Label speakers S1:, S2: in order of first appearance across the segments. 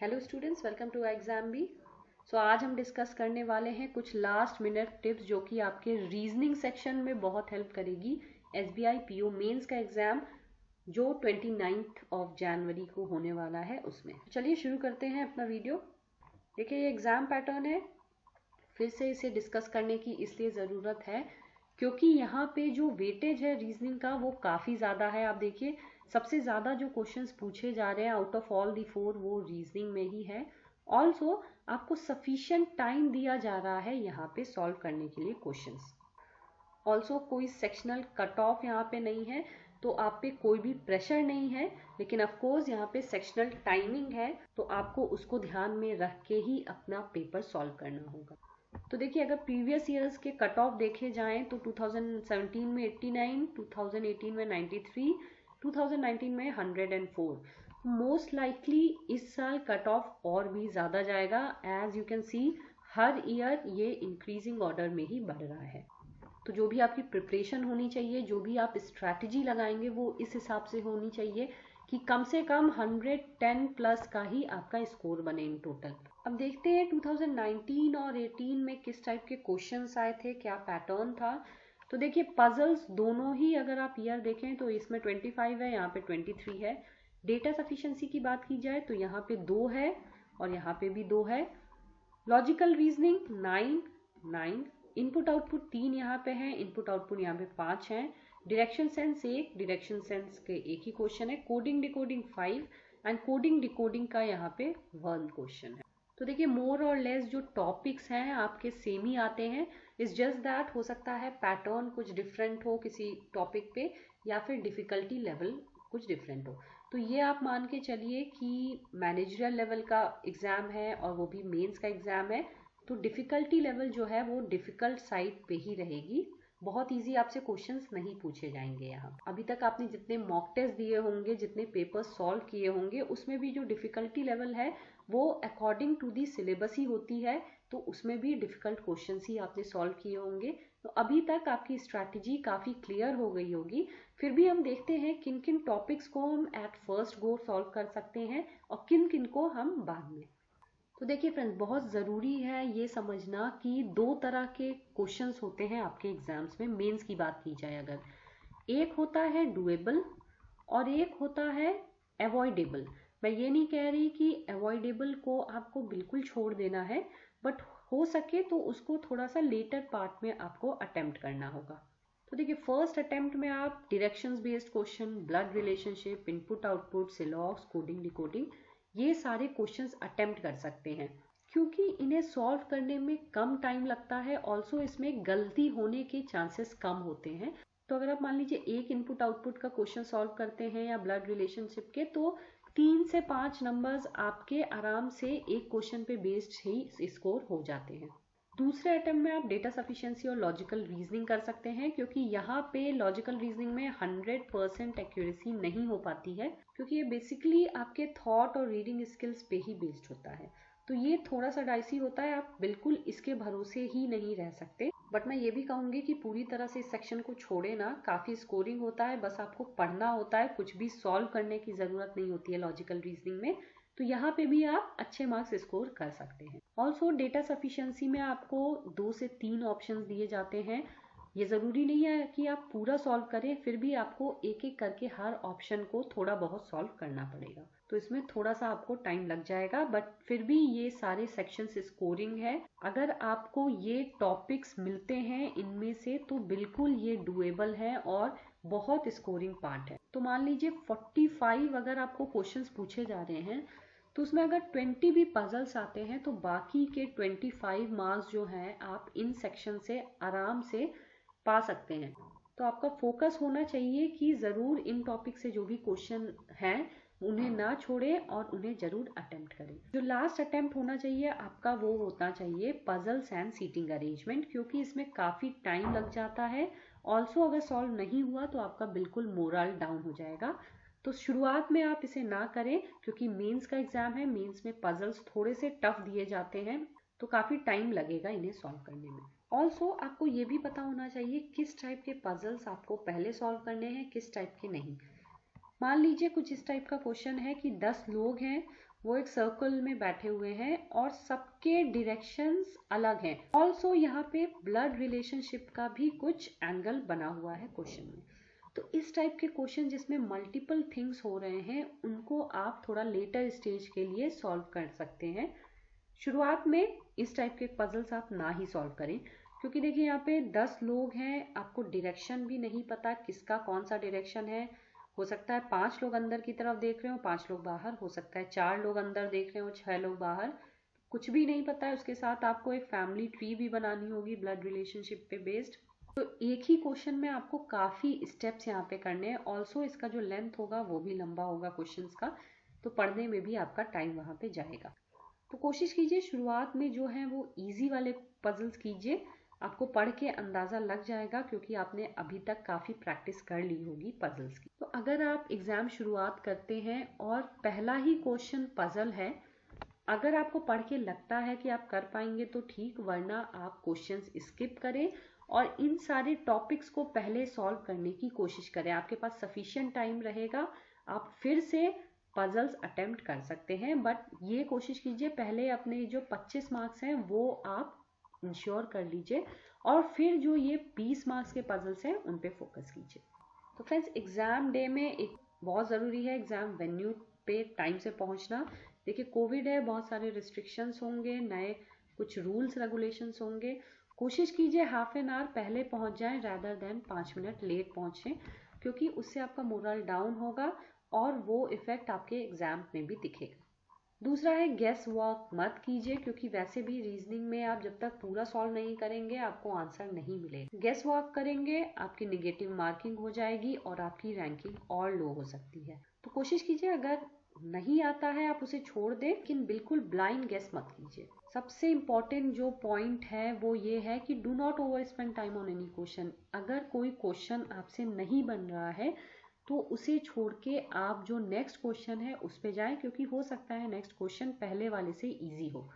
S1: Hello students, welcome to exam B. आज हम discuss करने वाले हैं कुछ लास्ट मिनट टिप्स जो कि आपके रीजनिंग सेक्शन में बहुत हेल्प करेगी। एसबीआई पीओ मेंस का एग्जाम जो 29 ऑफ जनवरी को होने वाला है उसमें। चलिए शुरू करते हैं अपना वीडियो। देखिए, ये एग्जाम पैटर्न है, फिर से इसे डिस्कस करने की इसलिए ज़रूरत है क्योंकि यहाँ पे जो वेटेज है रीजनिंग का वो काफ़ी ज़्यादा है। आप देखिए, सबसे ज़्यादा जो क्वेश्चंस पूछे जा रहे हैं आउट ऑफ ऑल दी 4 वो रीजनिंग में ही है। ऑल्सो आपको सफिशिएंट टाइम दिया जा रहा है यहाँ पे सॉल्व करने के लिए क्वेश्चंस। ऑल्सो कोई सेक्शनल कट ऑफ यहाँ पे नहीं है, तो आप पे कोई भी प्रेशर नहीं है, लेकिन अफकोर्स यहाँ पे सेक्शनल टाइमिंग है, तो आपको उसको ध्यान में रख के ही अपना पेपर सॉल्व करना होगा। तो देखिए, अगर प्रीवियस ईयर्स के कट ऑफ देखे जाएं तो 2017 में 89, 2018 में 93, 2019 में 104। मोस्ट लाइकली इस साल कट ऑफ और भी ज़्यादा जाएगा। एज यू कैन सी, हर ईयर ये इंक्रीजिंग ऑर्डर में ही बढ़ रहा है। तो जो भी आपकी प्रिपरेशन होनी चाहिए, जो भी आप स्ट्रैटेजी लगाएंगे, वो इस हिसाब से होनी चाहिए कि कम से कम 110 प्लस का ही आपका स्कोर बने इन टोटल। अब देखते हैं 2019 और 18 में किस टाइप के क्वेश्चंस आए थे, क्या पैटर्न था। तो देखिए, पजल्स दोनों ही अगर आप ईयर देखें तो इसमें 25 है, यहाँ पे 23 है। डेटा सफिशिएंसी की बात की जाए तो यहाँ पे 2 है और यहाँ पे भी 2 है। लॉजिकल रीजनिंग 9, इनपुट आउटपुट 3 यहाँ पे है, इनपुट आउटपुट यहाँ पे 5 है। डायरेक्शन सेंस 1, डायरेक्शन सेंस के एक ही क्वेश्चन है। Coding decoding 5 and coding decoding का यहाँ पे 1 क्वेश्चन है। तो देखिए, मोर और लेस जो टॉपिक्स हैं आपके सेम ही आते हैं। इट्स जस्ट दैट हो सकता है पैटर्न कुछ डिफरेंट हो किसी टॉपिक पे, या फिर डिफिकल्टी लेवल कुछ डिफरेंट हो। तो ये आप मान के चलिए कि मैनेजरियल लेवल का एग्जाम है और वो भी मेंस का एग्जाम है, तो डिफिकल्टी लेवल जो है वो डिफिकल्ट साइड पे ही रहेगी। बहुत इजी आपसे क्वेश्चंस नहीं पूछे जाएंगे यहाँ। अभी तक आपने जितने मॉक टेस्ट दिए होंगे, जितने पेपर सॉल्व किए होंगे, उसमें भी जो डिफिकल्टी लेवल है वो अकॉर्डिंग टू दी सिलेबस ही होती है, तो उसमें भी डिफिकल्ट क्वेश्चंस ही आपने सॉल्व किए होंगे। तो अभी तक आपकी स्ट्रैटेजी काफ़ी क्लियर हो गई होगी। फिर भी हम देखते हैं किन किन टॉपिक्स को हम एट फर्स्ट गो सॉल्व कर सकते हैं और किन किन को हम बाद में। तो देखिए फ्रेंड्स, बहुत ज़रूरी है ये समझना कि 2 तरह के क्वेश्चंस होते हैं आपके एग्जाम्स में। मेंस की बात की जाए अगर, एक होता है डुएबल और एक होता है अवॉइडेबल। मैं ये नहीं कह रही कि अवॉइडेबल को आपको बिल्कुल छोड़ देना है, बट हो सके तो उसको थोड़ा सा लेटर पार्ट में आपको अटेम्प्ट करना होगा। तो देखिए, फर्स्ट अटेम्प्ट में आप directions based question, blood relationship, input output, syllogism, coding decoding, ये सारे क्वेश्चंस अटेम्प्ट कर सकते हैं क्योंकि इन्हें सॉल्व करने में कम टाइम लगता है। ऑल्सो इसमें गलती होने के चांसेस कम होते हैं। तो अगर आप मान लीजिए एक इनपुट आउटपुट का क्वेश्चन सॉल्व करते हैं या ब्लड रिलेशनशिप के, तो 3 से 5 नंबर्स आपके आराम से एक क्वेश्चन पे बेस्ड ही स्कोर हो जाते हैं। दूसरे अटेम्प्ट में आप डेटा सफिशिएंसी और लॉजिकल रीजनिंग कर सकते हैं, क्योंकि यहाँ पे लॉजिकल रीजनिंग में 100% एक्यूरेसी नहीं हो पाती है, क्योंकि ये बेसिकली आपके थॉट और रीडिंग स्किल्स पे ही बेस्ड होता है। तो ये थोड़ा सा डाइसी होता है, आप बिल्कुल इसके भरोसे ही नहीं रह सकते। बट मैं ये भी कहूँगी कि पूरी तरह से इस सेक्शन को छोड़े ना, काफ़ी स्कोरिंग होता है, बस आपको पढ़ना होता है, कुछ भी सॉल्व करने की ज़रूरत नहीं होती है लॉजिकल रीजनिंग में। तो यहाँ पे भी आप अच्छे मार्क्स स्कोर कर सकते हैं। ऑल्सो डेटा सफिशिएंसी में आपको 2 से 3 ऑप्शंस दिए जाते हैं। ये ज़रूरी नहीं है कि आप पूरा सॉल्व करें, फिर भी आपको एक एक करके हर ऑप्शन को थोड़ा बहुत सॉल्व करना पड़ेगा। तो इसमें थोड़ा सा आपको टाइम लग जाएगा, बट फिर भी ये सारे सेक्शंस स्कोरिंग है। अगर आपको ये टॉपिक्स मिलते हैं इनमें से तो बिल्कुल ये डुएबल है और बहुत स्कोरिंग पार्ट है। तो मान लीजिए 45 अगर आपको क्वेश्चंस पूछे जा रहे हैं, तो उसमें अगर 20 भी पजल्स आते हैं तो बाकी के 25 मार्क्स जो हैं आप इन सेक्शन से आराम से पा सकते हैं। तो आपका फोकस होना चाहिए कि ज़रूर इन टॉपिक से जो भी क्वेश्चन हैं उन्हें ना छोड़ें और उन्हें जरूर अटेम्प्ट करें। जो लास्ट अटेम्प्ट होना चाहिए आपका वो होना चाहिए पजल्स एंड सीटिंग अरेंजमेंट, क्योंकि इसमें काफ़ी टाइम लग जाता है। ऑल्सो अगर सॉल्व नहीं हुआ तो आपका बिल्कुल मोरल डाउन हो जाएगा। तो शुरुआत में आप इसे ना करें, क्योंकि मेंस का एग्जाम है, मेंस में पजल्स थोड़े से टफ दिए जाते हैं, तो काफ़ी टाइम लगेगा इन्हें सॉल्व करने में। ऑल्सो आपको ये भी पता होना चाहिए किस टाइप के पजल्स आपको पहले सॉल्व करने हैं, किस टाइप के नहीं। मान लीजिए कुछ इस टाइप का क्वेश्चन है कि 10 लोग हैं वो एक सर्कल में बैठे हुए हैं और सबके डायरेक्शंस अलग हैं। ऑल्सो यहाँ पे ब्लड रिलेशनशिप का भी कुछ एंगल बना हुआ है क्वेश्चन में। तो इस टाइप के क्वेश्चन जिसमें मल्टीपल थिंग्स हो रहे हैं उनको आप थोड़ा लेटर स्टेज के लिए सॉल्व कर सकते हैं। शुरुआत में इस टाइप के पजल्स आप ना ही सॉल्व करें, क्योंकि देखिए यहाँ पे 10 लोग हैं, आपको डायरेक्शन भी नहीं पता किसका कौन सा डायरेक्शन है। हो सकता है 5 लोग अंदर की तरफ देख रहे हो, 5 लोग बाहर, हो सकता है 4 लोग अंदर देख रहे हो, 6 लोग बाहर, कुछ भी नहीं पता है। उसके साथ आपको एक फैमिली ट्री भी बनानी होगी ब्लड रिलेशनशिप पे बेस्ड। तो एक ही क्वेश्चन में आपको काफी स्टेप्स यहाँ पे करने हैं। ऑल्सो इसका जो लेंथ होगा वो भी लंबा होगा क्वेश्चन का, तो पढ़ने में भी आपका टाइम वहां पे जाएगा। तो कोशिश कीजिए शुरुआत में जो है वो इजी वाले पजल्स कीजिए, आपको पढ़ के अंदाजा लग जाएगा क्योंकि आपने अभी तक काफी प्रैक्टिस कर ली होगी पजल्स की। तो अगर आप एग्जाम शुरुआत करते हैं और पहला ही क्वेश्चन पजल है, अगर आपको पढ़ के लगता है कि आप कर पाएंगे तो ठीक, वरना आप क्वेश्चंस स्किप करें और इन सारे टॉपिक्स को पहले सॉल्व करने की कोशिश करें। आपके पास सफिशिएंट टाइम रहेगा, आप फिर से पजल्स अटेम्प्ट कर सकते हैं, बट ये कोशिश कीजिए पहले अपने जो 25 मार्क्स हैं वो आप इंश्योर कर लीजिए और फिर जो ये 20 मार्क्स के पजल्स हैं उन पे फोकस कीजिए। तो फ्रेंड्स, एग्जाम डे में एक बहुत ज़रूरी है एग्जाम वेन्यू पे टाइम से पहुंचना। देखिए कोविड है, बहुत सारे रिस्ट्रिक्शंस होंगे, नए कुछ रूल्स रेगुलेशंस होंगे। कोशिश कीजिए हाफ एन आवर पहले पहुंच जाएं रादर देन 5 मिनट लेट पहुंचें, क्योंकि उससे आपका मोरल डाउन होगा और वो इफेक्ट आपके एग्जाम में भी दिखेगा। दूसरा है गेस वर्क मत कीजिए, क्योंकि वैसे भी रीजनिंग में आप जब तक पूरा सॉल्व नहीं करेंगे आपको आंसर नहीं मिलेगा। गेस वर्क करेंगे आपकी नेगेटिव मार्किंग हो जाएगी और आपकी रैंकिंग और लो हो सकती है। तो कोशिश कीजिए अगर नहीं आता है आप उसे छोड़ दें, लेकिन बिल्कुल ब्लाइंड गेस मत कीजिए। सबसे इम्पोर्टेंट जो पॉइंट है वो ये है कि do not over spend time on any question. अगर कोई क्वेश्चन आपसे नहीं बन रहा है तो उसे छोड़ के आप जो नेक्स्ट क्वेश्चन है उस पे जाएं, क्योंकि हो सकता है नेक्स्ट क्वेश्चन पहले वाले से इजी हो।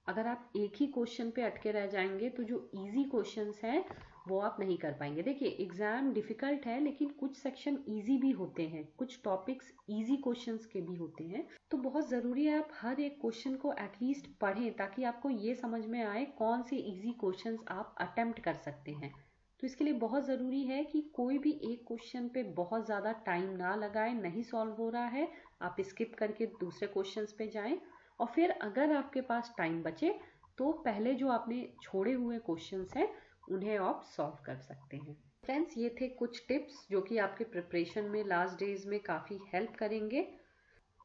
S1: अगर आप एक ही क्वेश्चन पे अटके रह जाएंगे तो जो इजी क्वेश्चंस हैं वो आप नहीं कर पाएंगे। देखिए एग्जाम डिफिकल्ट है लेकिन कुछ सेक्शन इजी भी होते हैं, कुछ टॉपिक्स इजी क्वेश्चंस के भी होते हैं। तो बहुत ज़रूरी है आप हर एक क्वेश्चन को एटलीस्ट पढ़ें ताकि आपको ये समझ में आए कौन से इजी क्वेश्चंस आप अटेम्प्ट कर सकते हैं। तो इसके लिए बहुत ज़रूरी है कि कोई भी एक क्वेश्चन पे बहुत ज़्यादा टाइम ना लगाएं। नहीं सॉल्व हो रहा है आप स्किप करके दूसरे क्वेश्चंस पे जाएं और फिर अगर आपके पास टाइम बचे तो पहले जो आपने छोड़े हुए क्वेश्चंस हैं उन्हें आप सॉल्व कर सकते हैं। फ्रेंड्स, ये थे कुछ टिप्स जो कि आपके प्रिपरेशन में लास्ट डेज में काफ़ी हेल्प करेंगे।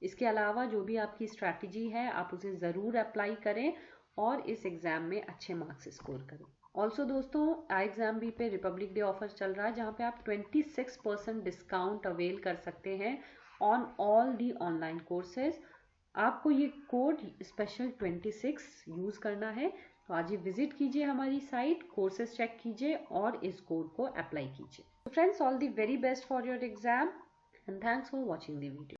S1: इसके अलावा जो भी आपकी स्ट्रैटेजी है आप उसे ज़रूर अप्लाई करें और इस एग्ज़ाम में अच्छे मार्क्स स्कोर करें। ऑल्सो दोस्तों, iExamBee पे रिपब्लिक डे ऑफर चल रहा है जहाँ पे आप 26% डिस्काउंट अवेल कर सकते हैं on all the online courses. आपको ये कोड स्पेशल 26 यूज़ करना है। तो आज ही विजिट कीजिए हमारी साइट, कोर्सेज चेक कीजिए और इस कोड को अप्लाई कीजिए। तो friends, all the very best for your exam and thanks for watching the video.